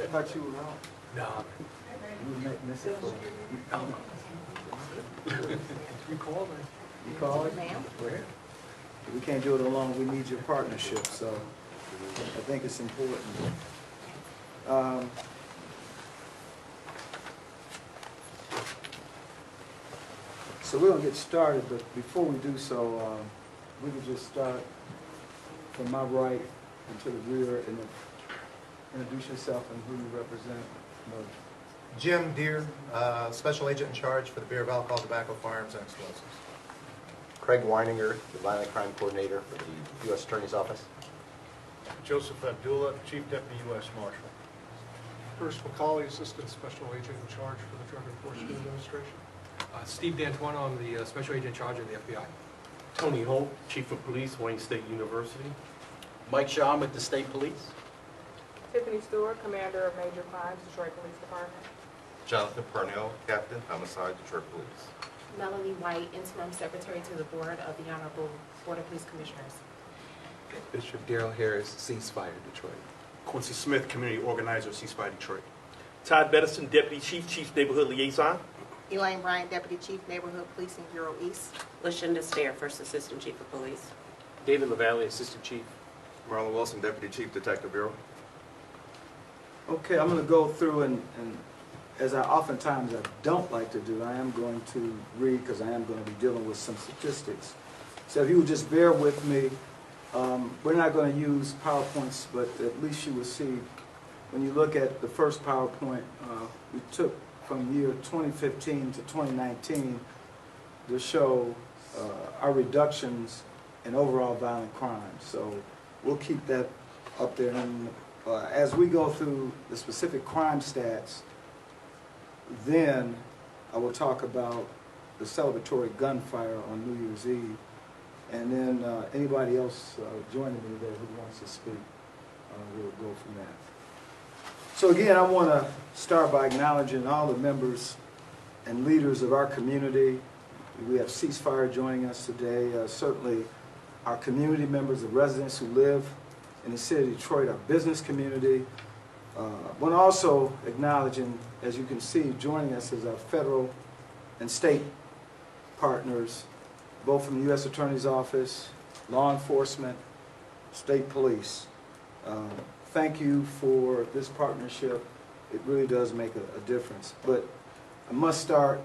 I thought you were out. No. You were missing for You called me. You called? Ma'am? Where? We can't do it alone. We need your partnership, so I think it's important. So we're gonna get started, but before we do so, we could just start from my right and to the rear and introduce yourself and who you represent. Jim Deere, Special Agent in charge for the Bureau of Alcohol, Tobacco, Firearms, and Explosives. Craig Weininger, the Violent Crime Coordinator for the U.S. Attorney's Office. Joseph Abdullah, Chief Deputy U.S. Marshal. Bruce McCauley, Assistant Special Agent in charge for the Drug Enforcement Administration. Steve D'Antuono, I'm the Special Agent in charge of the FBI. Tony Holt, Chief of Police, Wayne State University. Mike Shaw with the State Police. Tiffany Stewart, Commander of Major Crimes, Detroit Police Department. Jonathan Purnell, Captain, Homicide, Detroit Police. Melanie White, Interim Secretary to the Board of the Honorable Board of Police Commissioners. Bishop Darrell Harris, Ceasefire, Detroit. Quincy Smith, Community Organizer, Ceasefire Detroit. Todd Bettison, Deputy Chief, Chief Neighborhood Liaison. Elaine Bryant, Deputy Chief, Neighborhood Policing Bureau East. LaShonda Stair, First Assistant Chief of Police. David LaValle, Assistant Chief. Marlon Wilson, Deputy Chief Detective Bureau. Okay, I'm going to go through and as I oftentimes I don't like to do, I am going to read because I am going to be dealing with some statistics. So if you would just bear with me, we're not going to use PowerPoints, but at least you will see when you look at the first PowerPoint, we took from year 2015 to 2019 to show our reductions in overall violent crime. So we'll keep that up there. And as we go through the specific crime stats, then I will talk about the celebratory gunfire on New Year's Eve. And then anybody else joining me there who wants to speak, we'll go from that. So again, I want to start by acknowledging all the members and leaders of our community. We have Ceasefire joining us today. Certainly our community members, the residents who live in the city of Detroit, our business community. I want to also acknowledge, and as you can see, joining us is our federal and state partners, both from the U.S. Attorney's Office, law enforcement, state police. Thank you for this partnership. It really does make a difference. But I must start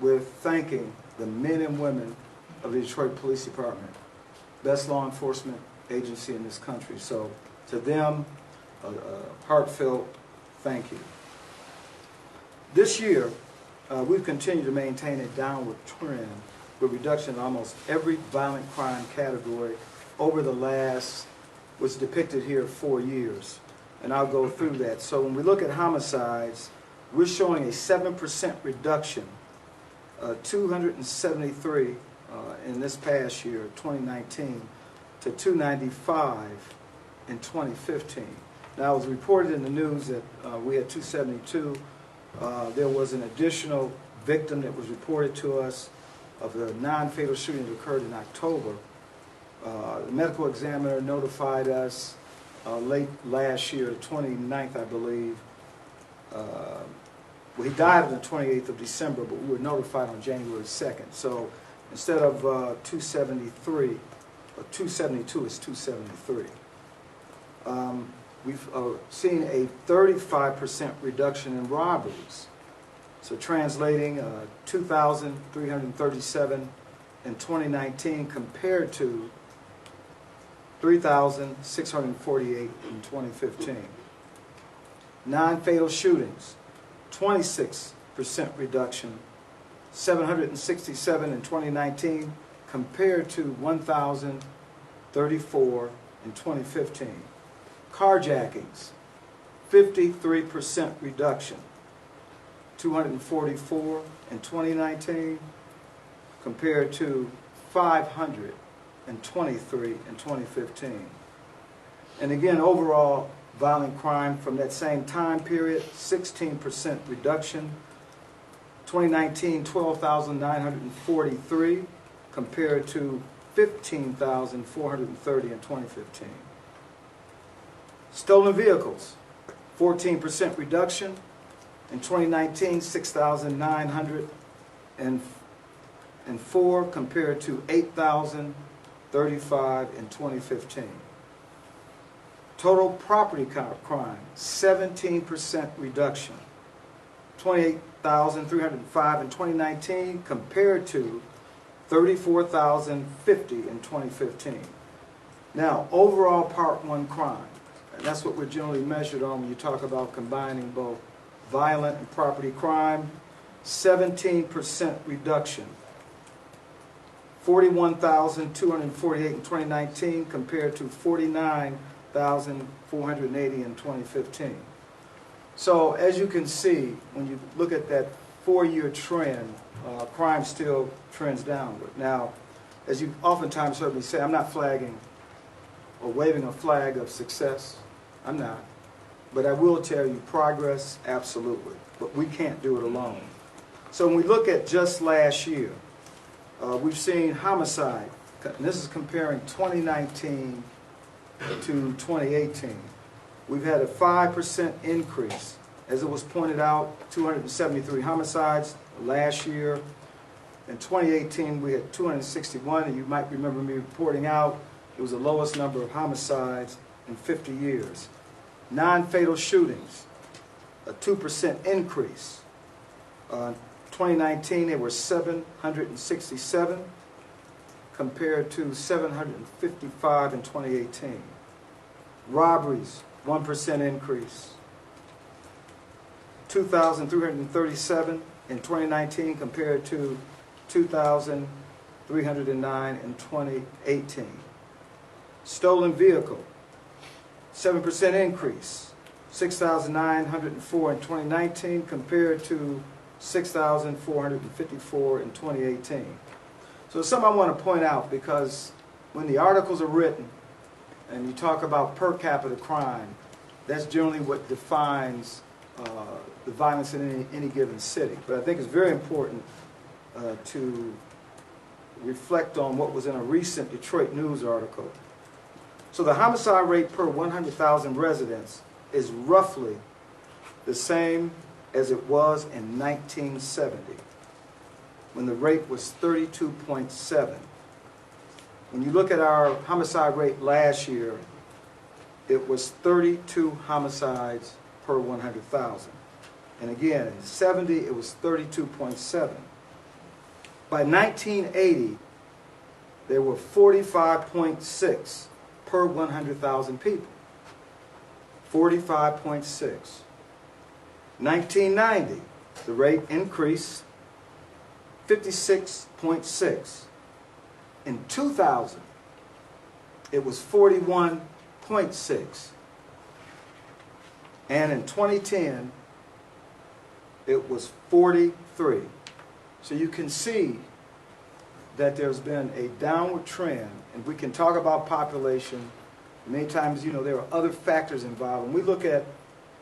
with thanking the men and women of the Detroit Police Department, best law enforcement agency in this country. So to them, a heartfelt thank you. This year, we've continued to maintain a downward trend with reduction in almost every violent crime category over the last, what's depicted here, 4 years. And I'll go through that. So when we look at homicides, we're showing a 7% reduction, 273 in this past year, 2019, to 295 in 2015. Now, it was reported in the news that we had 272. There was an additional victim that was reported to us of a non-fatal shooting that occurred in October. The medical examiner notified us late last year, the 29th, I believe. Well, he died on the 28th of December, but we were notified on January 2nd. So instead of 273, or 272, it's 273. We've seen a 35% reduction in robberies. So translating 2,337 in 2019 compared to 3,648 in 2015. Non-fatal shootings, 26% reduction, 767 in 2019 compared to 1,034 in 2015. Carjackings, 53% reduction, 244 in 2019 compared to 523 in 2015. And again, overall violent crime from that same time period, 16% reduction. 2019, 12,943 compared to 15,430 in 2015. Stolen vehicles, 14% reduction. In 2019, 6,904 compared to 8,035 in 2015. Total property crime, 17% reduction. 28,305 in 2019 compared to 34,050 in 2015. Now, overall Part 1 crime, and that's what we're generally measured on when you talk about combining both violent and property crime, 17% reduction. 41,248 in 2019 compared to 49,480 in 2015. So as you can see, when you look at that 4-year trend, crime still trends downward. Now, as you've oftentimes heard me say, I'm not flagging or waving a flag of success. I'm not. But I will tell you, progress, absolutely. But we can't do it alone. So when we look at just last year, we've seen homicide. And this is comparing 2019 to 2018. We've had a 5% increase. As it was pointed out, 273 homicides last year. In 2018, we had 261, and you might remember me reporting out it was the lowest number of homicides in 50 years. Non-fatal shootings, a 2% increase. 2019, there were 767 compared to 755 in 2018. Robberies, 1% increase. 2,337 in 2019 compared to 2,309 in 2018. Stolen vehicle, 7% increase. 6,904 in 2019 compared to 6,454 in 2018. So something I want to point out, because when the articles are written and you talk about per capita crime, that's generally what defines the violence in any given city. But I think it's very important to reflect on what was in a recent Detroit News article. So the homicide rate per 100,000 residents is roughly the same as it was in 1970, when the rate was 32.7. When you look at our homicide rate last year, it was 32 homicides per 100,000. And again, in 70, it was 32.7. By 1980, there were 45.6 per 100,000 people. 45.6. 1990, the rate increased 56.6. In 2000, it was 41.6. And in 2010, it was 43. So you can see that there's been a downward trend, and we can talk about population. Many times, you know, there are other factors involved. When we look at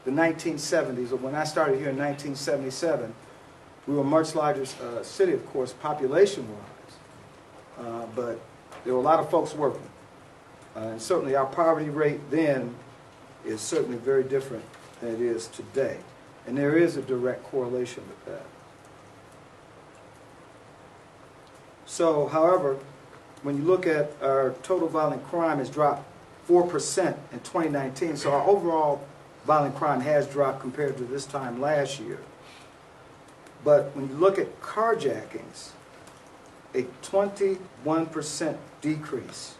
the 1970s, or when I started here in 1977, we were a much larger city, of course, population-wise, but there were a lot of folks working. And certainly our poverty rate then is certainly very different than it is today. And there is a direct correlation with that. So, however, when you look at our total violent crime has dropped 4% in 2019, so our overall violent crime has dropped compared to this time last year. But when you look at carjackings, a 21% decrease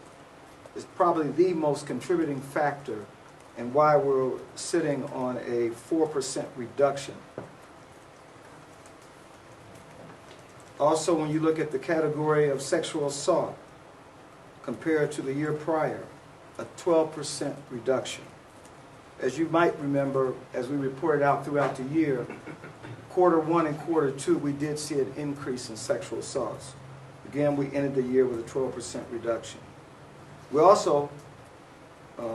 is probably the most contributing factor in why we're sitting on a 4% reduction. Also, when you look at the category of sexual assault compared to the year prior, a 12% reduction. As you might remember, as we reported out throughout the year, Q1 and Q2, we did see an increase in sexual assaults. Again, we ended the year with a 12% reduction. We also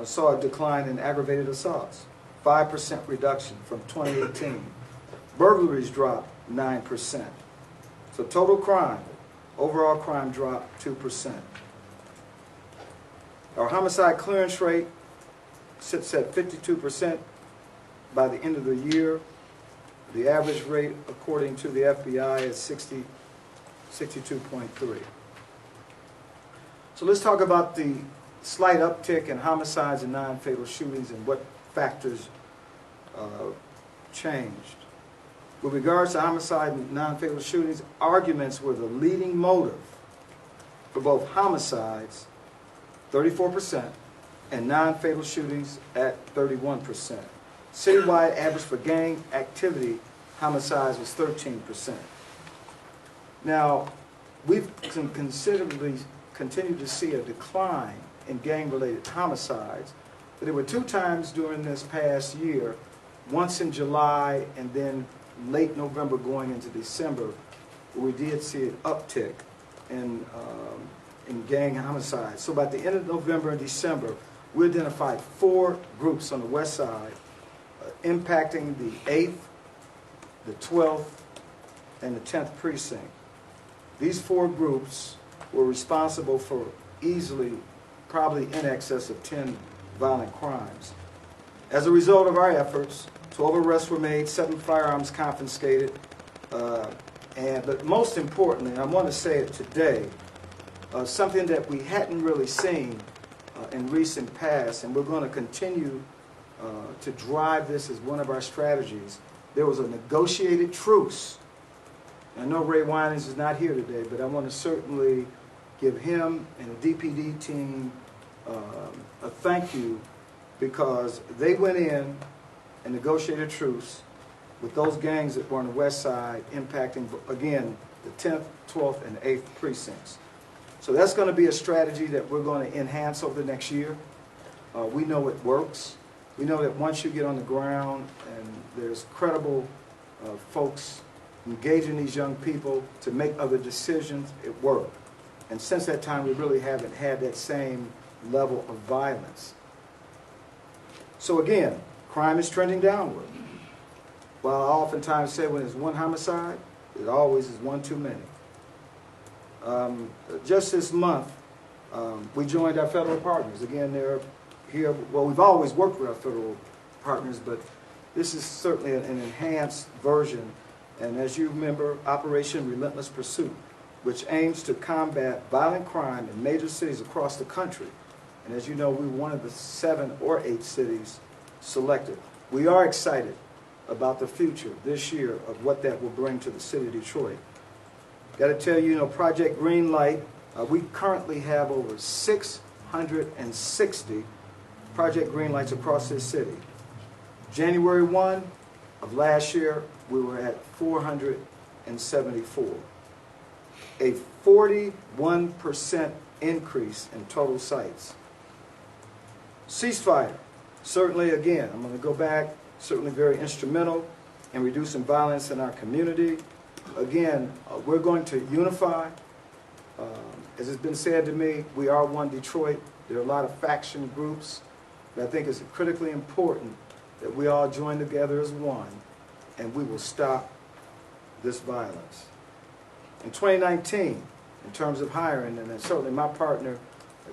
saw a decline in aggravated assaults, 5% reduction from 2018. Burglaries dropped 9%. So total crime, overall crime dropped 2%. Our homicide clearance rate sits at 52%. by the end of the year. The average rate, according to the FBI, is 62.3. So let's talk about the slight uptick in homicides and non-fatal shootings and what factors changed. With regards to homicide and non-fatal shootings, arguments were the leading motive for both homicides, 34%, and non-fatal shootings at 31%. Citywide average for gang activity, homicides was 13%. Now, we've considerably continued to see a decline in gang-related homicides, but there were 2 times during this past year, once in July and then late November going into December, where we did see an uptick in gang homicides. So by the end of November and December, we identified 4 groups on the west side impacting the 8th, the 12th, and the 10th precinct. These 4 groups were responsible for easily, probably in excess of 10 violent crimes. As a result of our efforts, 12 arrests were made, 7 firearms confiscated, but most importantly, and I want to say it today, something that we hadn't really seen in recent past, and we're going to continue to drive this as one of our strategies. There was a negotiated truce. I know Ray Winans is not here today, but I want to certainly give him and the DPD team a thank you, because they went in and negotiated a truce with those gangs that were on the west side, impacting, again, the 10th, 12th, and 8th precincts. So that's going to be a strategy that we're going to enhance over the next year. We know it works. We know that once you get on the ground and there's credible folks engaging these young people to make other decisions, it worked. And since that time, we really haven't had that same level of violence. So again, crime is trending downward. While I oftentimes say when there's one homicide, it always is one too many. Just this month, we joined our federal partners. Again, they're here. Well, we've always worked with our federal partners, but this is certainly an enhanced version. And as you remember, Operation Relentless Pursuit, which aims to combat violent crime in major cities across the country. And as you know, we were one of the 7 or 8 cities selected. We are excited about the future this year of what that will bring to the city of Detroit. Got to tell you, Project Greenlight, we currently have over 660 Project Greenlights across this city. January 1 of last year, we were at 474. A 41% increase in total sites. Ceasefire, certainly again, I'm going to go back, certainly very instrumental in reducing violence in our community. Again, we're going to unify. As has been said to me, we are one Detroit. There are a lot of faction groups, but I think it's critically important that we all join together as one, and we will stop this violence. In 2019, in terms of hiring, and then certainly my partner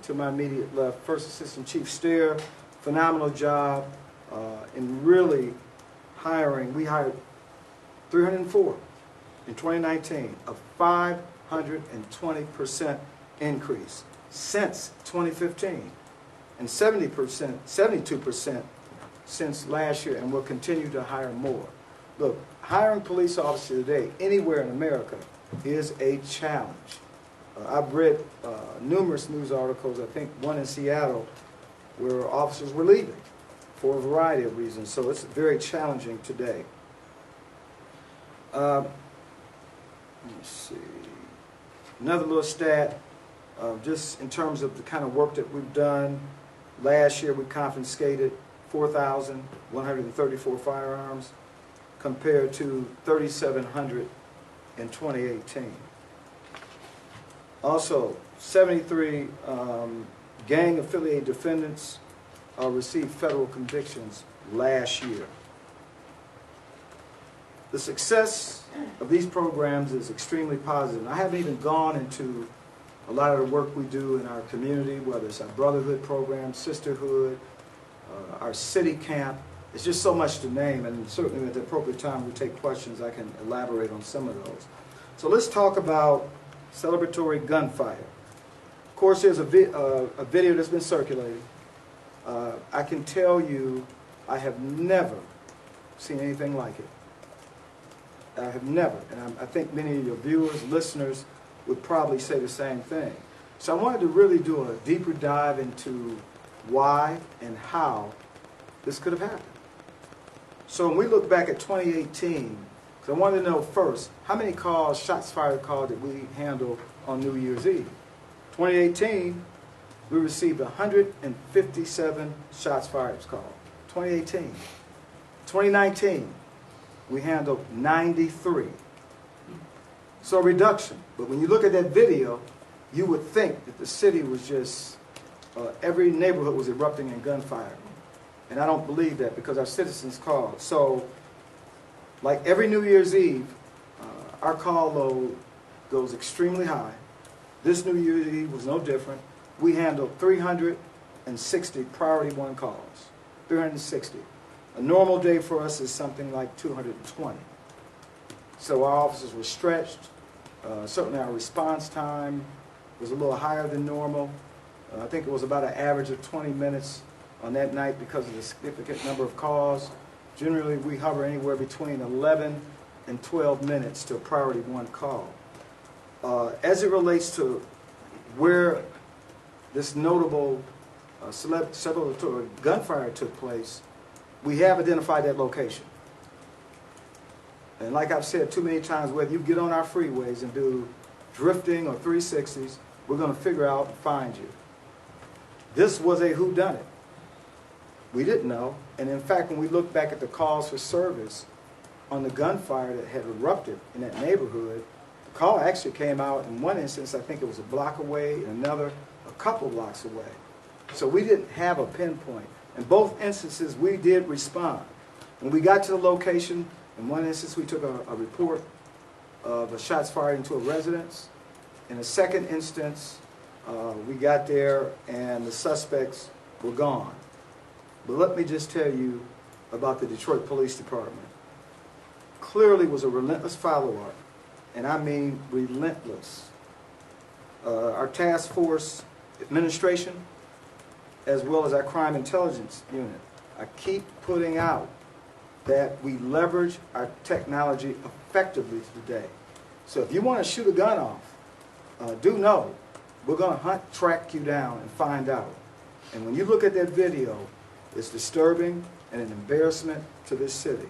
to my immediate left, First Assistant Chief Steer, phenomenal job in really hiring. We hired 304 in 2019, a 520% increase since 2015, and 72% since last year, and we'll continue to hire more. Look, hiring police officers today anywhere in America is a challenge. I've read numerous news articles, I think one in Seattle, where officers were leaving for a variety of reasons, so it's very challenging today. Let me see. Another little stat, just in terms of the kind of work that we've done. Last year we confiscated 4,134 firearms compared to 3,700 in 2018. Also, 73 gang-affiliated defendants received federal convictions last year. The success of these programs is extremely positive. I haven't even gone into a lot of the work we do in our community, whether it's our brotherhood program, sisterhood, our city camp. It's just so much to name, and certainly at the appropriate time we take questions, I can elaborate on some of those. So let's talk about celebratory gunfire. Of course, there's a video that's been circulating. I can tell you I have never seen anything like it. I have never, and I think many of your viewers, listeners would probably say the same thing. So I wanted to really do a deeper dive into why and how this could have happened. So when we look back at 2018, because I wanted to know first, how many calls, shots fired calls did we handle on New Year's Eve? 2018, we received 157 shots fired calls. 2018. 2019, we handled 93. So a reduction. But when you look at that video, you would think that the city was just, every neighborhood was erupting in gunfire. And I don't believe that because our citizens called. So, like every New Year's Eve, our call load goes extremely high. This New Year's Eve was no different. We handled 360 priority one calls. 360. A normal day for us is something like 220. So our officers were stretched. Certainly our response time was a little higher than normal. I think it was about an average of 20 minutes on that night because of the significant number of calls. Generally, we hover anywhere between 11 and 12 minutes to a priority one call. As it relates to where this notable celebratory gunfire took place, we have identified that location. And like I've said too many times, whether you get on our freeways and do drifting or 360s, we're going to figure out and find you. This was a whodunit. We didn't know. And in fact, when we look back at the calls for service on the gunfire that had erupted in that neighborhood, the call actually came out in one instance, I think it was a block away, in another, a couple blocks away. So we didn't have a pinpoint. In both instances, we did respond. When we got to the location, in one instance, we took a report of a shots fired into a residence. In a second instance, we got there and the suspects were gone. But let me just tell you about the Detroit Police Department. Clearly was a relentless follow-up, and I mean relentless. Our task force administration, as well as our crime intelligence unit, I keep putting out that we leverage our technology effectively today. So if you want to shoot a gun off, do know we're going to hunt, track you down, and find out. And when you look at that video, it's disturbing and an embarrassment to this city.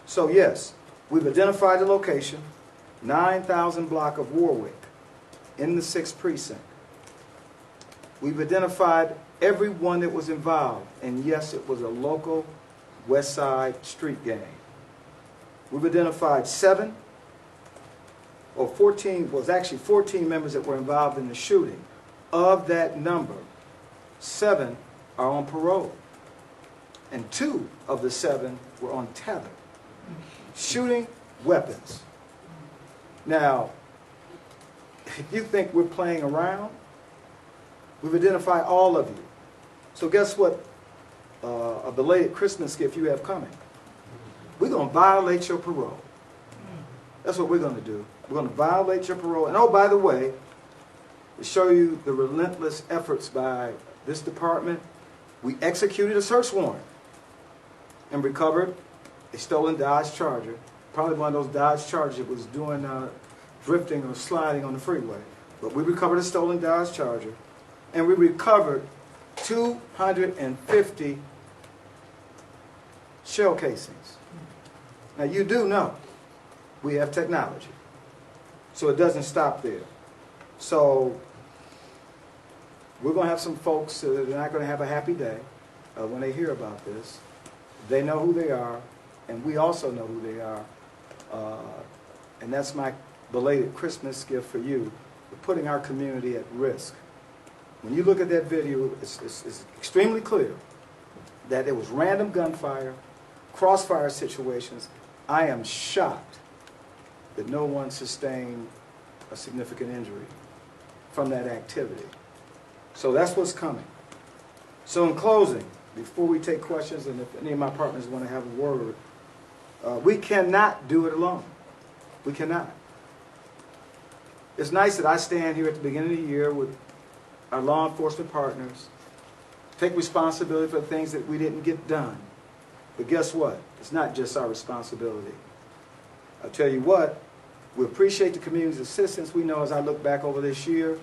So yes, we've identified the location, 9,000 block of Warwick in the 6th precinct. We've identified everyone that was involved, and yes, it was a local West Side street gang. We've identified 14 members that were involved in the shooting. Of that number, 7 are on parole. And 2 of the 7 were on tether, shooting weapons. Now, if you think we're playing around, we've identified all of you. So guess what? A belated Christmas gift you have coming. We're going to violate your parole. That's what we're going to do. We're going to violate your parole. And oh, by the way, to show you the relentless efforts by this department, we executed a search warrant and recovered a stolen Dodge Charger, probably one of those Dodge Chargers that was doing drifting or sliding on the freeway. But we recovered a stolen Dodge Charger, and we recovered 250 shell casings. Now you do know we have technology, so it doesn't stop there. So we're going to have some folks that are not going to have a happy day when they hear about this. They know who they are, and we also know who they are. And that's my belated Christmas gift for you. We're putting our community at risk. When you look at that video, it's extremely clear that it was random gunfire, crossfire situations. I am shocked that no one sustained a significant injury from that activity. So that's what's coming. So in closing, before we take questions, and if any of my partners want to have a word, we cannot do it alone. We cannot. It's nice that I stand here at the beginning of the year with our law enforcement partners, take responsibility for the things that we didn't get done. But guess what? It's not just our responsibility. I'll tell you what, we appreciate the community's assistance. We know as I look back over this year,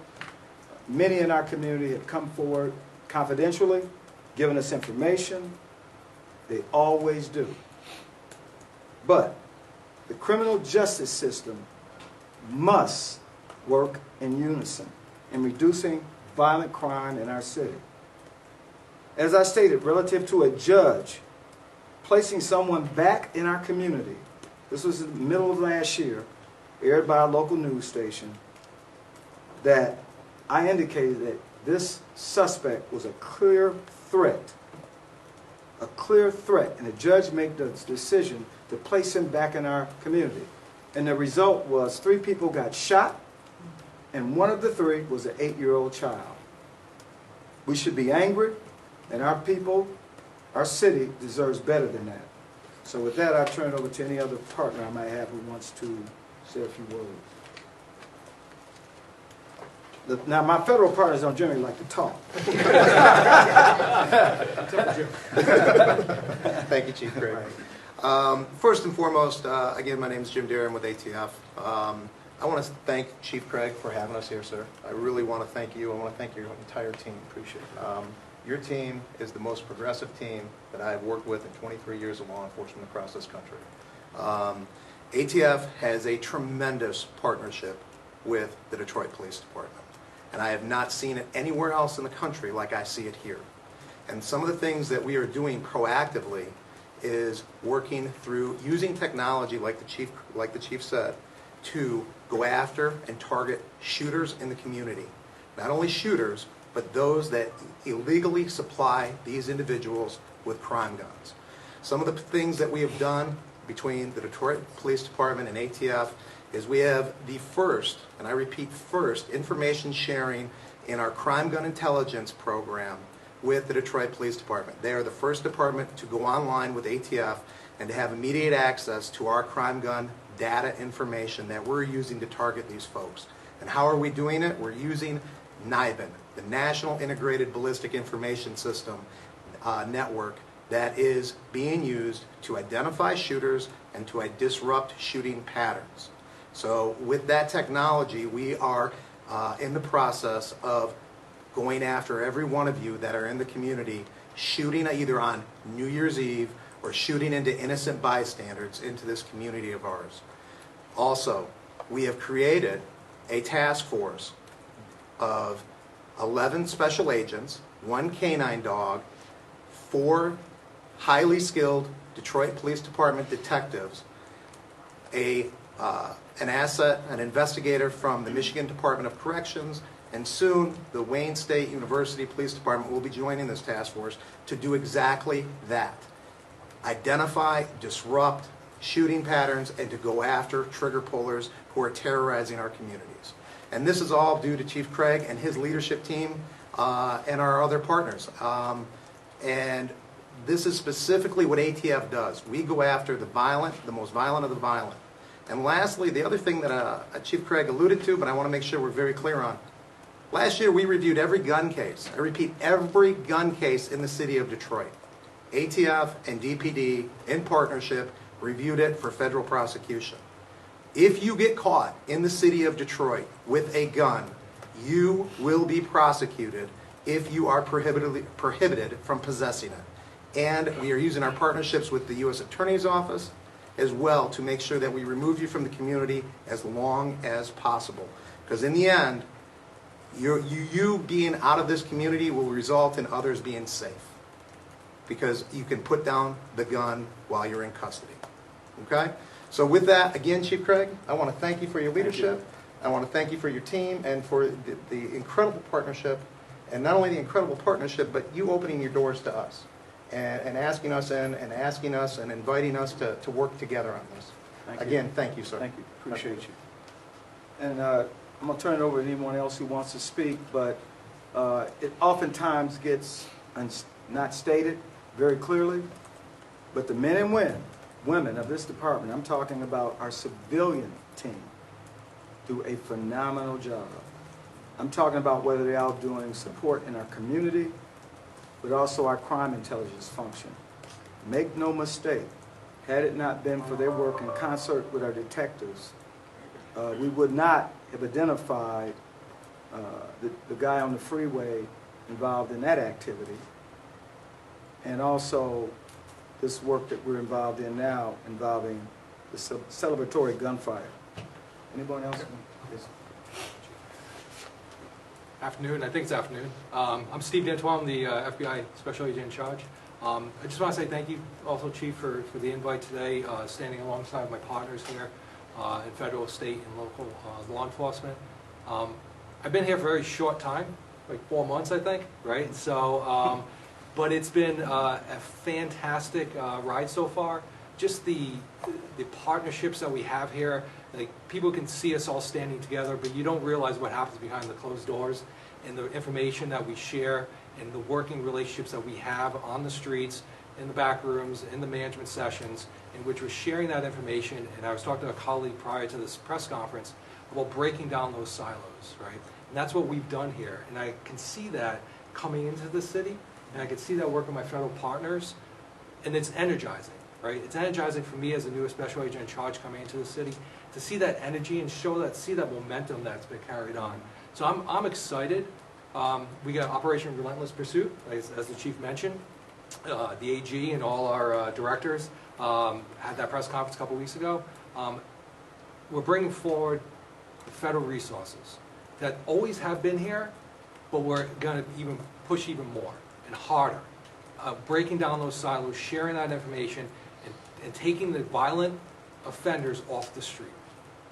many in our community have come forward confidentially, given us information. They always do. But the criminal justice system must work in unison in reducing violent crime in our city. As I stated, relative to a judge placing someone back in our community, this was in the middle of last year, aired by a local news station, that I indicated that this suspect was a clear threat. A clear threat, and the judge made the decision to place him back in our community. And the result was 3 people got shot, and one of the 3 was an 8-year-old child. We should be angry, and our people, our city, deserves better than that. So with that, I turn it over to any other partner I might have who wants to say a few words. Now, my federal partners don't generally like to talk. Thank you, Chief Craig. First and foremost, again, my name is Jim Deere. I'm with ATF. I want to thank Chief Craig for having us here, sir. I really want to thank you. I want to thank your entire team. Appreciate it. Your team is the most progressive team that I've worked with in 23 years of law enforcement across this country. ATF has a tremendous partnership with the Detroit Police Department, and I have not seen it anywhere else in the country like I see it here. And some of the things that we are doing proactively is working through using technology, like the chief said, to go after and target shooters in the community. Not only shooters, but those that illegally supply these individuals with crime guns. Some of the things that we have done between the Detroit Police Department and ATF is we have the first, and I repeat first, information sharing in our crime gun intelligence program with the Detroit Police Department. They are the first department to go online with ATF and to have immediate access to our crime gun data information that we're using to target these folks. And how are we doing it? We're using NIBIN, the National Integrated Ballistic Information System network that is being used to identify shooters and to disrupt shooting patterns. So with that technology, we are in the process of going after every one of you that are in the community shooting either on New Year's Eve or shooting into innocent bystanders into this community of ours. Also, we have created a task force of 11 special agents, 1 canine dog, 4 highly skilled Detroit Police Department detectives, an investigator from the Michigan Department of Corrections, and soon the Wayne State University Police Department will be joining this task force to do exactly that. Identify, disrupt shooting patterns, and to go after trigger pullers who are terrorizing our communities. And this is all due to Chief Craig and his leadership team and our other partners. And this is specifically what ATF does. We go after the violent, the most violent of the violent. And lastly, the other thing that Chief Craig alluded to, but I want to make sure we're very clear on. Last year, we reviewed every gun case. I repeat, every gun case in the city of Detroit. ATF and DPD, in partnership, reviewed it for federal prosecution. If you get caught in the city of Detroit with a gun, you will be prosecuted if you are prohibited from possessing it. And we are using our partnerships with the U.S. Attorney's Office as well to make sure that we remove you from the community as long as possible. Because in the end, you being out of this community will result in others being safe. Because you can put down the gun while you're in custody. Okay? So with that, again, Chief Craig, I want to thank you for your leadership. I want to thank you for your team and for the incredible partnership. And not only the incredible partnership, but you opening your doors to us and asking us in and asking us and inviting us to work together on this. Again, thank you, sir. Thank you. Appreciate you. And I'm going to turn it over to anyone else who wants to speak, but it oftentimes gets not stated very clearly, but the men and women of this department, I'm talking about our civilian team, do a phenomenal job. I'm talking about whether they're out doing support in our community, but also our crime intelligence function. Make no mistake, had it not been for their work in concert with our detectives, we would not have identified the guy on the freeway involved in that activity, and also this work that we're involved in now involving the celebratory gunfire. Anyone else? Yes. Afternoon, I think it's afternoon. I'm Steve D'Antoine, I'm the FBI Special Agent in charge. I just want to say thank you also, Chief, for the invite today, standing alongside my partners here in federal, state, and local law enforcement. I've been here for a very short time, like 4 months, I think, right? So, but it's been a fantastic ride so far. Just the partnerships that we have here, like people can see us all standing together, but you don't realize what happens behind the closed doors, and the information that we share, and the working relationships that we have on the streets, in the back rooms, in the management sessions, in which we're sharing that information. And I was talking to a colleague prior to this press conference about breaking down those silos, right? And that's what we've done here. And I can see that coming into the city, and I can see that working with my federal partners, and it's energizing, right? It's energizing for me as the newest special agent in charge coming into the city to see that energy and see that momentum that's been carried on. So I'm excited. We got Operation Relentless Pursuit, as the chief mentioned. The AG and all our directors had that press conference a couple weeks ago. We're bringing forward the federal resources that always have been here, but we're going to even push even more and harder. Breaking down those silos, sharing that information, and taking the violent offenders off the street.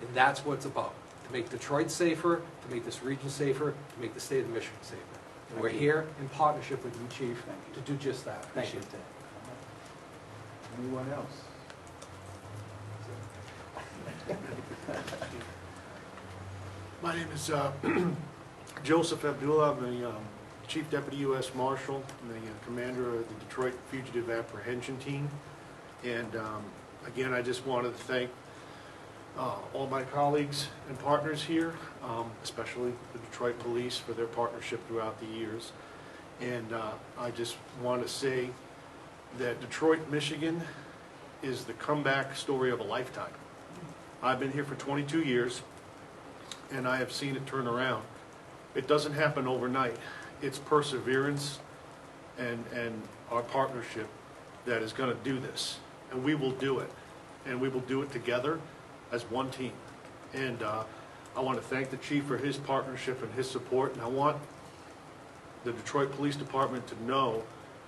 And that's what it's about, to make Detroit safer, to make this region safer, to make the state of Michigan safer. And we're here in partnership with you, Chief, to do just that. Thank you. Anyone else? My name is Joseph Abdullah. I'm the Chief Deputy U.S. Marshal and the commander of the Detroit Fugitive Apprehension Team. And again, I just wanted to thank all my colleagues and partners here, especially the Detroit Police, for their partnership throughout the years. And I just want to say that Detroit, Michigan is the comeback story of a lifetime. I've been here for 22 years, and I have seen it turn around. It doesn't happen overnight. It's perseverance and our partnership that is going to do this. And we will do it. And we will do it together as one team. And I want to thank the chief for his partnership and his support. And I want the Detroit Police Department to know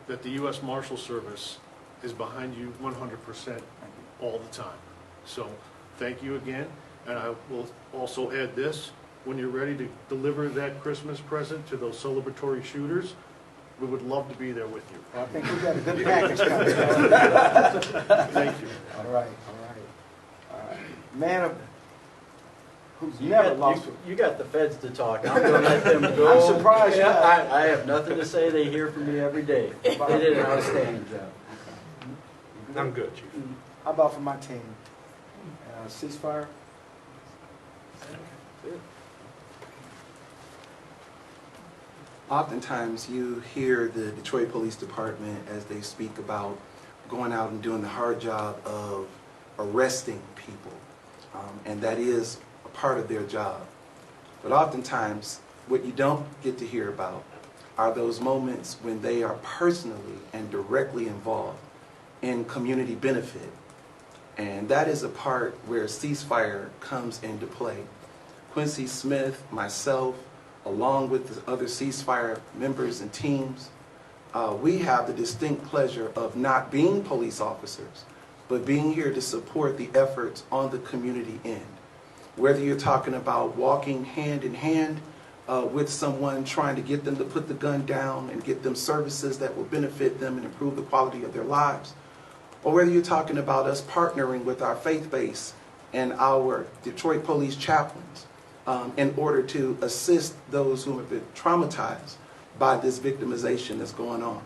that the U.S. Marshal Service is behind you 100% all the time. So thank you again. And I will also add this. When you're ready to deliver that Christmas present to those celebratory shooters, we would love to be there with you. Well, I think we got a good package coming. Thank you. All right. Man of who's never lost. You got the feds to talk. I'm going to let them go. I'm surprised. Yeah, I have nothing to say. They hear from me every day. They did an outstanding job. I'm good, Chief. How about for my team? Ceasefire? Oftentimes you hear the Detroit Police Department as they speak about going out and doing the hard job of arresting people, and that is a part of their job. But oftentimes what you don't get to hear about are those moments when they are personally and directly involved in community benefit. And that is a part where ceasefire comes into play. Quincy Smith, myself, along with the other ceasefire members and teams, we have the distinct pleasure of not being police officers, but being here to support the efforts on the community end. Whether you're talking about walking hand in hand with someone, trying to get them to put the gun down and get them services that will benefit them and improve the quality of their lives, or whether you're talking about us partnering with our faith base and our Detroit Police chaplains in order to assist those who have been traumatized by this victimization that's going on.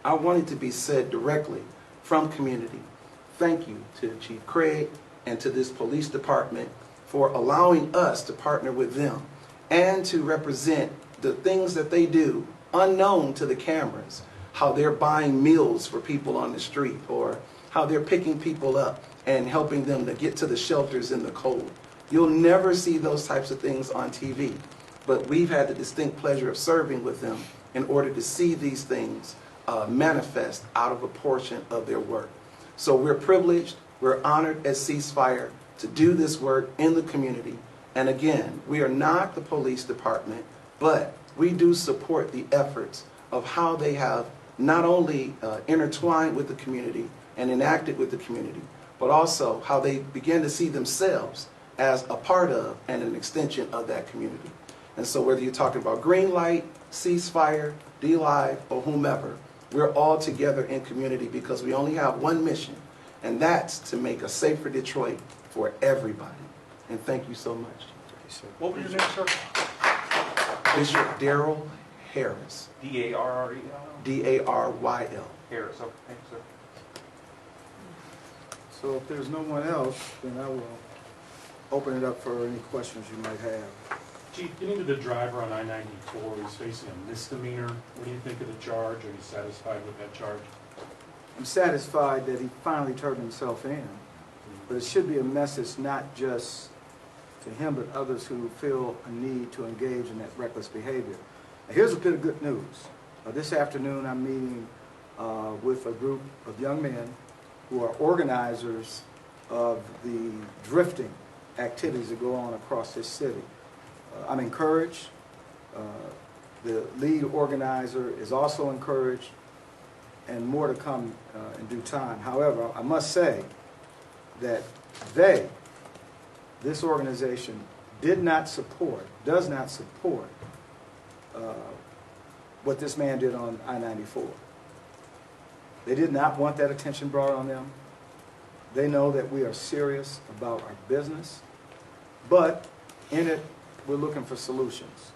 I want it to be said directly from community. Thank you to Chief Craig and to this police department for allowing us to partner with them and to represent the things that they do unknown to the cameras, how they're buying meals for people on the street or how they're picking people up and helping them to get to the shelters in the cold. You'll never see those types of things on TV, but we've had the distinct pleasure of serving with them in order to see these things manifest out of a portion of their work. So we're privileged, we're honored as Ceasefire to do this work in the community. And again, we are not the police department, but we do support the efforts of how they have not only intertwined with the community and enacted with the community, but also how they begin to see themselves as a part of and an extension of that community. And so whether you're talking about Greenlight, Ceasefire, DLive, or whomever, we're all together in community because we only have one mission, and that's to make a safer Detroit for everybody. And thank you so much. What was your name, sir? Bishop Daryl Harris. D-A-R-R-E-L? D-A-R-Y-L. Harris, okay, thank you, sir. So if there's no one else, then I will open it up for any questions you might have. Chief, getting to the driver on I-94 is facing a misdemeanor. What do you think of the charge? Are you satisfied with that charge? I'm satisfied that he finally turned himself in, but it should be a message not just to him, but others who feel a need to engage in that reckless behavior. Now, here's a bit of good news. This afternoon, I'm meeting with a group of young men who are organizers of the drifting activities that go on across this city. I'm encouraged. The lead organizer is also encouraged, and more to come in due time. However, I must say that this organization does not support what this man did on I-94. They did not want that attention brought on them. They know that we are serious about our business, but in it, we're looking for solutions.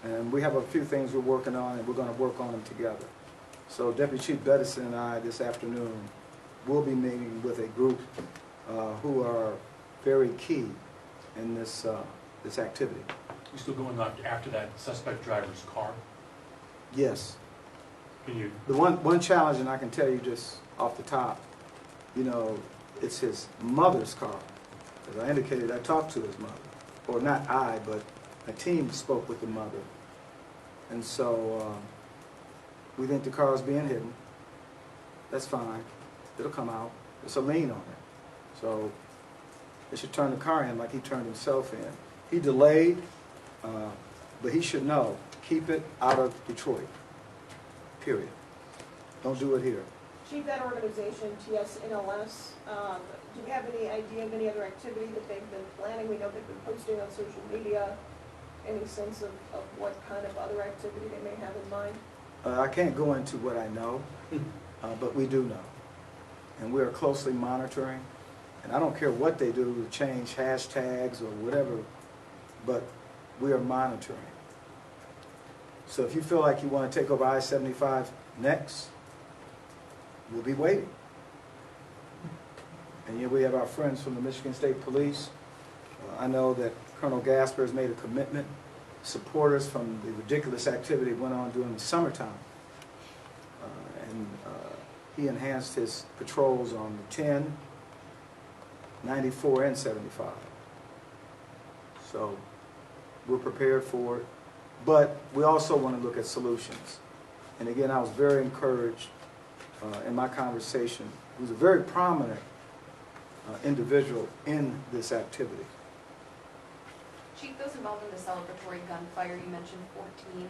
And we have a few things we're working on, and we're going to work on them together. So Deputy Chief Beddison and I this afternoon will be meeting with a group who are very key in this activity. You still going after that suspect driver's car? Yes. Can you? The one challenge, and I can tell you just off the top, it's his mother's car. As I indicated, I talked to his mother. Or not I, but a team spoke with the mother. And so we think the car is being hidden. That's fine. It'll come out. It's a lien on it. So they should turn the car in like he turned himself in. He delayed, but he should know, keep it out of Detroit. Period. Don't do it here. Chief, that organization, TSNLS, do you have any idea of any other activity that they've been planning? We know they've been posting on social media. Any sense of what kind of other activity they may have in mind? I can't go into what I know, but we do know. And we are closely monitoring. And I don't care what they do to change hashtags or whatever, but we are monitoring. So if you feel like you want to take over I-75 next, we'll be waiting. And here we have our friends from the Michigan State Police. I know that Colonel Gasper has made a commitment. Supporters from the ridiculous activity went on during the summertime. And he enhanced his patrols on the 10, 94, and 75. So we're prepared for it. But we also want to look at solutions. And again, I was very encouraged in my conversation. He was a very prominent individual in this activity. Chief, those involved in the celebratory gunfire, you mentioned 14.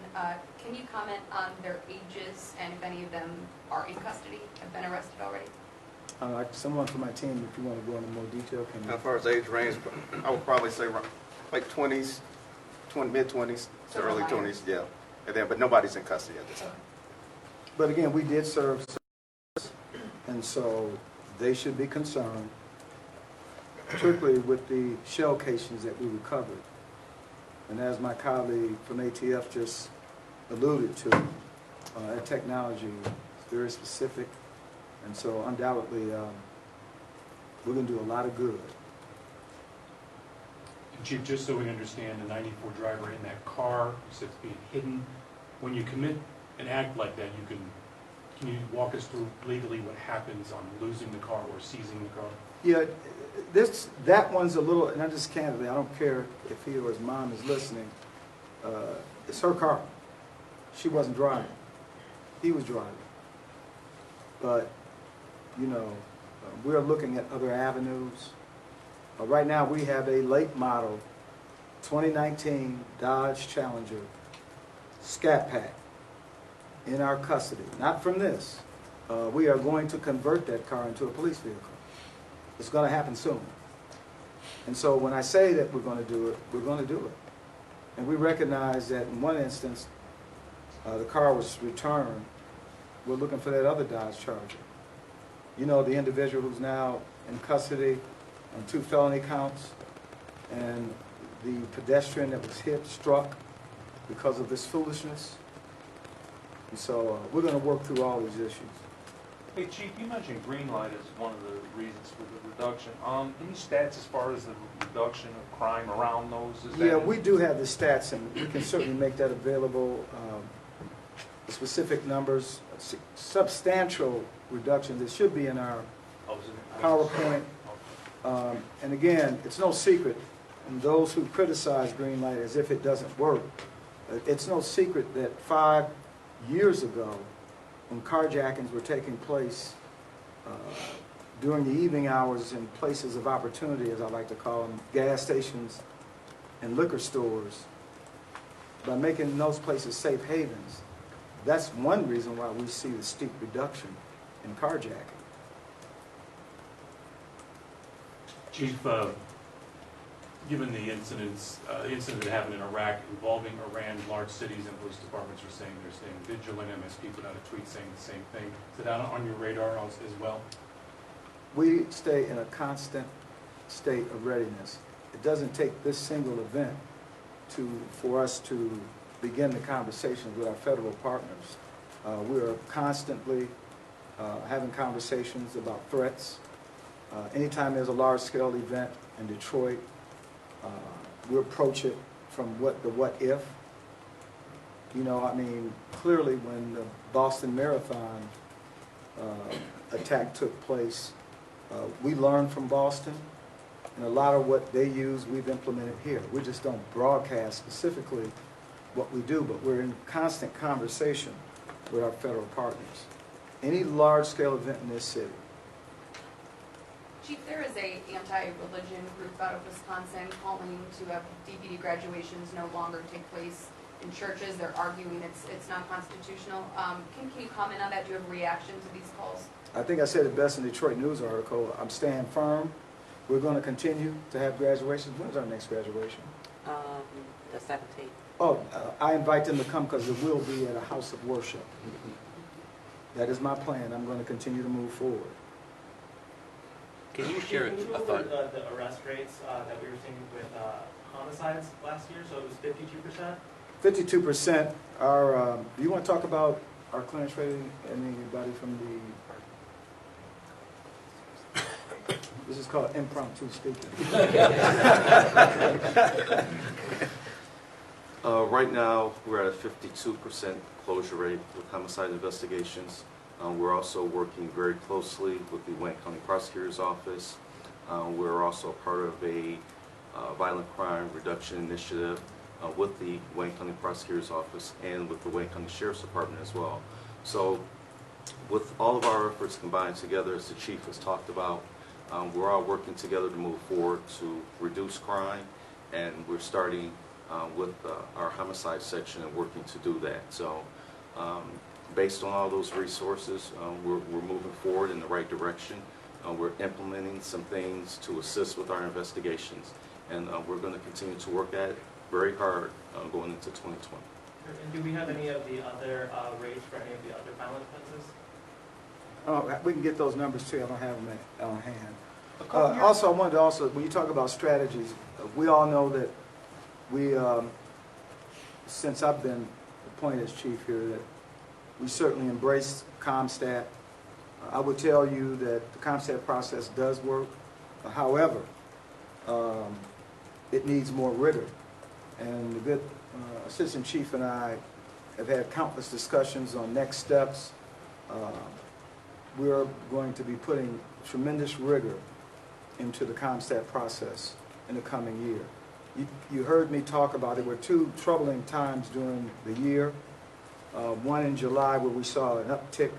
Can you comment on their ages and if any of them are in custody, have been arrested already? Someone from my team, if you want to go into more detail, can you? As far as age range, I would probably say like 20s, mid-20s to early 20s, yeah. And then, but nobody's in custody at this time. But again, we did serve, and so they should be concerned, particularly with the shell casings that we recovered. And as my colleague from ATF just alluded to, that technology is very specific, and so undoubtedly, we're going to do a lot of good. And Chief, just so we understand, the 94 driver in that car, you said it's being hidden. When you commit an act like that, can you walk us through legally what happens on losing the car or seizing the car? Yeah, that one's a little, and I just candidly, I don't care if he or his mom is listening. It's her car. She wasn't driving. He was driving. But, you know, we're looking at other avenues. Right now, we have a late model 2019 Dodge Challenger Scat Pack in our custody. Not from this. We are going to convert that car into a police vehicle. It's going to happen soon. And so when I say that we're going to do it, we're going to do it. And we recognize that in one instance, the car was returned. We're looking for that other Dodge Charger. You know, the individual who's now in custody on 2 felony counts, and the pedestrian that was hit, struck because of this foolishness. And so we're going to work through all these issues. Hey, Chief, you mentioned green light as one of the reasons for the reduction. Any stats as far as the reduction of crime around those? Yeah, we do have the stats, and we can certainly make that available. Specific numbers, substantial reductions. It should be in our PowerPoint. And again, it's no secret, and those who criticize green light as if it doesn't work, it's no secret that 5 years ago, when carjackings were taking place during the evening hours in places of opportunity, as I like to call them, gas stations and liquor stores, by making those places safe havens, that's one reason why we see the steep reduction in carjacking. Chief, given the incident that happened in Iraq involving Iran, large cities and police departments are saying they're staying vigilant. MSP put out a tweet saying the same thing. Is that on your radar as well? We stay in a constant state of readiness. It doesn't take this single event for us to begin the conversations with our federal partners. We are constantly having conversations about threats. Anytime there's a large-scale event in Detroit, we approach it from what if. You know, I mean, clearly when the Boston Marathon attack took place, we learned from Boston, and a lot of what they use we've implemented here. We just don't broadcast specifically what we do, but we're in constant conversation with our federal partners. Any large-scale event in this city. Chief, there is a anti-religion group out of Wisconsin calling to have DPD graduations no longer take place in churches. They're arguing it's not constitutional. Can you comment on that? Do you have a reaction to these calls? I think I said it best in the Detroit News article. I'm staying firm. We're going to continue to have graduations. When's our next graduation? The 17th. Oh, I invite them to come because it will be at a house of worship. That is my plan. I'm going to continue to move forward. Can you share Can you go over the arrest rates that we were seeing with homicides last year? So it was 52%? 52% are, do you want to talk about our clearance rating? Anybody from the, this is called impromptu speaking. Right now, we're at a 52% closure rate with homicide investigations. We're also working very closely with the Wayne County Prosecutor's Office. We're also part of a violent crime reduction initiative with the Wayne County Prosecutor's Office and with the Wayne County Sheriff's Department as well. So with all of our efforts combined together, as the Chief has talked about, we're all working together to move forward to reduce crime, and we're starting with our homicide section and working to do that. So based on all those resources, we're moving forward in the right direction. We're implementing some things to assist with our investigations, and we're going to continue to work at it very hard going into 2020. And do we have any of the other rates for any of the other violent offenses? We can get those numbers too. I don't have them on hand. Also, I wanted to when you talk about strategies, we all know that we, since I've been appointed as chief here, that We certainly embrace CompStat. I would tell you that the CompStat process does work. However, it needs more rigor. And the good Assistant Chief and I have had countless discussions on next steps. We're going to be putting tremendous rigor into the CompStat process in the coming year. You heard me talk about there were two troubling times during the year. One in July where we saw an uptick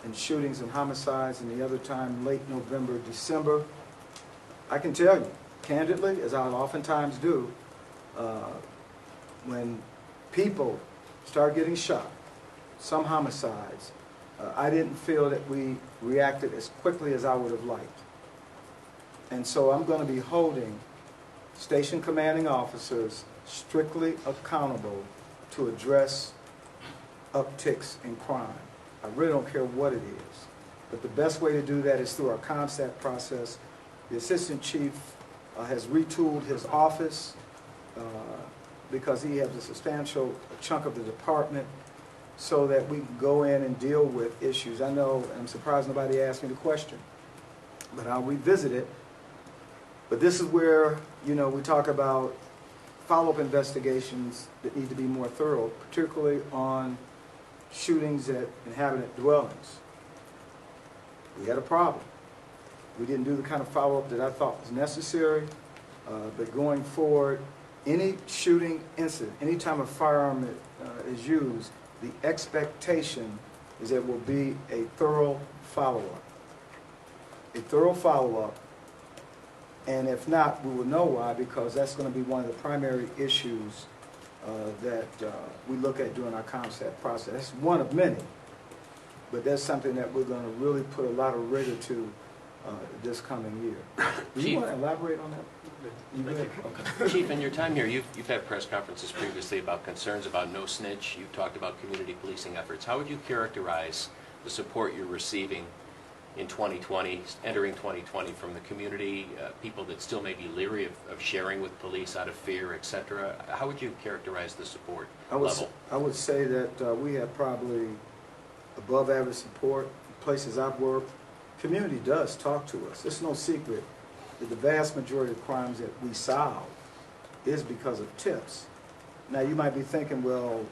in shootings and homicides, and the other time late November, December. I can tell you, candidly, as I oftentimes do, when people start getting shot, some homicides, I didn't feel that we reacted as quickly as I would have liked. And so I'm going to be holding station commanding officers strictly accountable to address upticks in crime. I really don't care what it is. But the best way to do that is through our CompStat process. The Assistant Chief has retooled his office because he has a substantial chunk of the department so that we can go in and deal with issues. I know, I'm surprised nobody asked me the question, but I'll revisit it. But this is where, you know, we talk about follow-up investigations that need to be more thorough, particularly on shootings at inhabited dwellings. We had a problem. We didn't do the kind of follow-up that I thought was necessary, but going forward, any shooting incident, any time a firearm is used, the expectation is there will be a thorough follow-up. A thorough follow-up, and if not, we will know why, because that's going to be one of the primary issues that we look at during our CompStat process. That's one of many, but that's something that we're going to really put a lot of rigor to this coming year. Do you want to elaborate on that? You good? Okay. Chief, in your time here, you've had press conferences previously about concerns about no snitch. You've talked about community policing efforts. How would you characterize the support you're receiving in 2020, entering 2020, from the community, people that still may be leery of sharing with police out of fear, et cetera? How would you characterize the support level? I would say that we have probably above average support. Places I've worked, community does talk to us. It's no secret that the vast majority of crimes that we solve is because of tips. Now you might be thinking, well,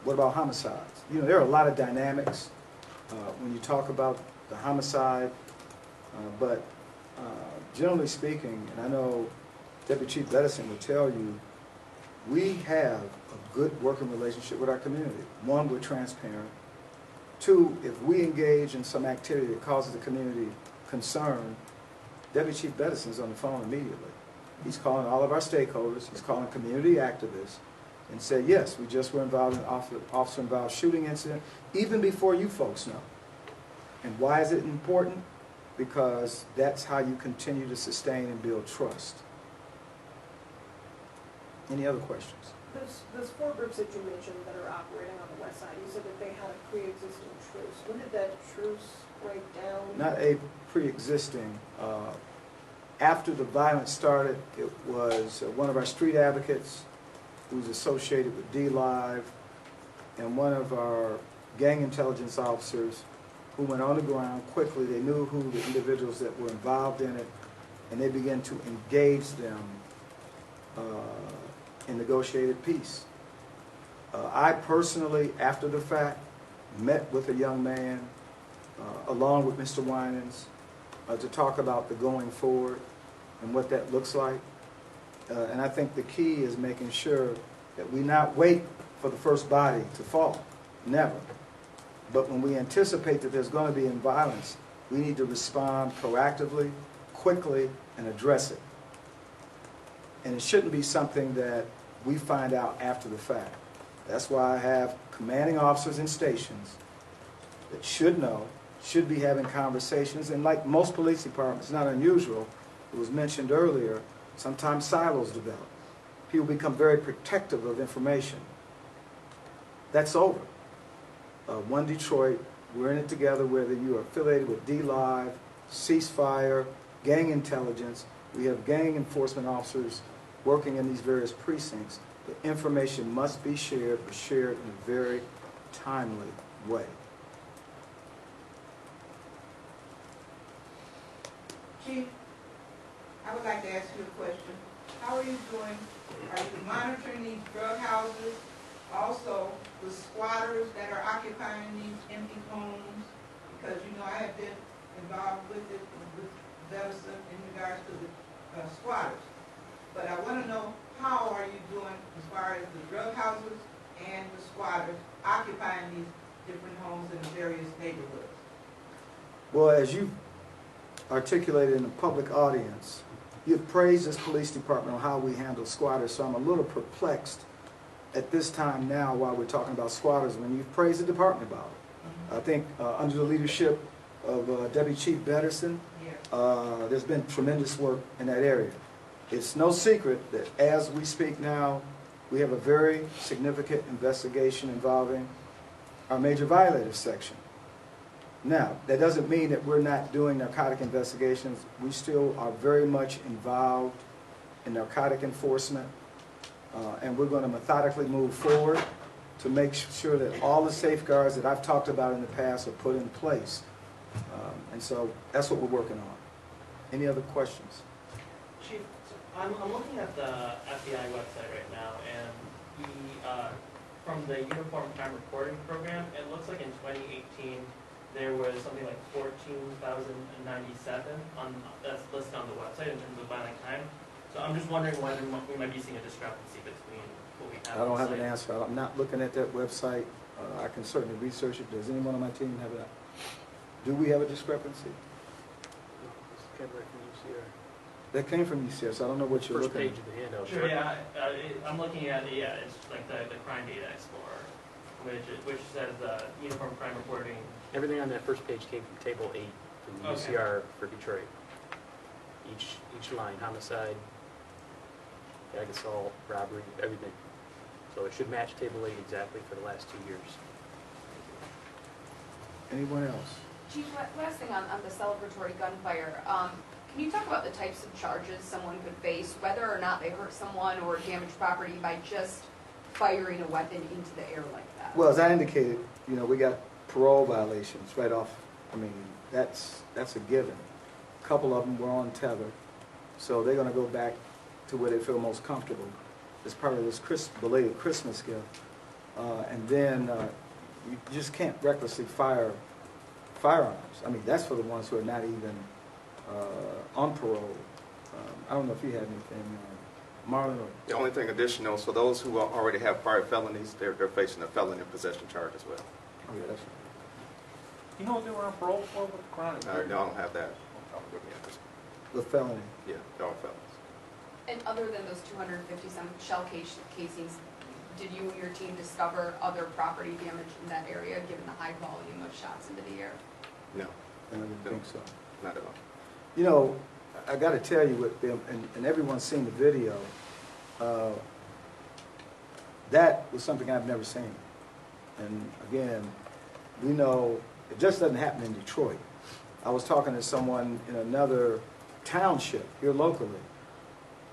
what about homicides? You know, there are a lot of dynamics when you talk about the homicide, but generally speaking, and I know Deputy Chief Bettison will tell you, we have a good working relationship with our community. One, we're transparent. Two, if we engage in some activity that causes the community concern, Deputy Chief Bettison's on the phone immediately. He's calling all of our stakeholders, he's calling community activists, and say, yes, we just were involved in an officer-involved shooting incident, even before you folks know. And why is it important? Because that's how you continue to sustain and build trust. Any other questions? Those four groups that you mentioned that are operating on the west side, you said that they had a pre-existing truce. When did that truce break down? Not a pre-existing. After the violence started, it was one of our street advocates who's associated with DLive and one of our gang intelligence officers who went on the ground quickly. They knew who the individuals that were involved in it, and they began to engage them in negotiated peace. I personally, after the fact, met with a young man, along with Mr. Winans, to talk about the going forward and what that looks like. And I think the key is making sure that we not wait for the first body to fall. Never. But when we anticipate that there's going to be violence, we need to respond proactively, quickly, and address it. And it shouldn't be something that we find out after the fact. That's why I have commanding officers in stations that should know, should be having conversations. And like most police departments, it's not unusual, it was mentioned earlier, sometimes silos develop. People become very protective of information. That's over. One Detroit, we're in it together, whether you are affiliated with DLive, Ceasefire, Gang Intelligence. We have gang enforcement officers working in these various precincts. The information must be shared, but shared in a very timely way. Chief, I would like to ask you a question. How are you doing? Are you monitoring these drug houses? Also, the squatters that are occupying these empty homes? Because, you know, I have been involved with it, with Vedison in regards to the squatters. But I want to know, how are you doing as far as the drug houses and the squatters occupying these different homes in the various neighborhoods? Well, as you articulated in the public audience, you've praised this police department on how we handle squatters, so I'm a little perplexed at this time now while we're talking about squatters when you've praised the department about it. I think under the leadership of Deputy Chief Betterson, there's been tremendous work in that area. It's no secret that as we speak now, we have a very significant investigation involving our major violators section. Now, that doesn't mean that we're not doing narcotic investigations. We still are very much involved in narcotic enforcement, and we're going to methodically move forward to make sure that all the safeguards that I've talked about in the past are put in place. And so that's what we're working on. Any other questions? Chief, I'm looking at the FBI website right now, and from the Uniform Crime Reporting Program, it looks like in 2018 there was something like 14,097 that's listed on the website in terms of violent crime. So I'm just wondering whether we might be seeing a discrepancy between what we have. I don't on the have an site. answer. I'm not looking at that website. I can certainly research it. Does anyone on my team have that? Do we have a discrepancy? That came from UCS. I don't know what you're First looking page at. of the handout. Sure, yeah, I'm looking at, it's like the Crime Data Explorer, which says Uniform Crime Reporting. Everything on that first page came from Table 8 from the Okay. UCR for Detroit. Each line, homicide, gag assault, robbery, everything. So it should match Table 8 exactly for the last 2 years. Anyone else? Chief, last thing on the celebratory gunfire. Can you talk about the types of charges someone could face, whether or not they hurt someone or damage property by just firing a weapon into the air like that? Well, as I indicated, we got parole violations right off. I mean, that's a given. A couple of them were on tether, so they're going to go back to where they feel most comfortable as part of this belated Christmas gift. And then you just can't recklessly fire firearms. I mean, that's for the ones who are not even on parole. I don't know if you had anything, Marlon? Or The only thing additional, so those who already have prior felonies, they're facing a felony possession charge as well. Oh, yeah, that's right. You know what they were on parole for with the crime? No, I don't have that with me at this. The felony. Yeah, they're all felonies. And other than those 250-some shell casings, did you and your team discover other property damage in that area, given the high volume of shots into the air? No. I didn't think so. Not at all. I got to tell you, with them, and everyone's seen the video, that was something I've never seen. And again, we know it just doesn't happen in Detroit. I was talking to someone in another township here locally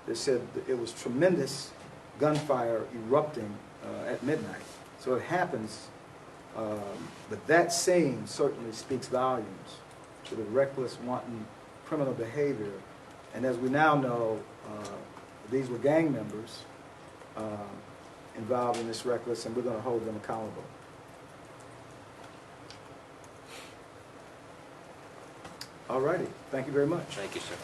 that said that it was tremendous gunfire erupting at midnight. So it happens, but that scene certainly speaks volumes to the reckless, wanton criminal behavior. And as we now know, these were gang members involved in this reckless, and we're going to hold them accountable. All righty. Thank you very much. Thank you, sir.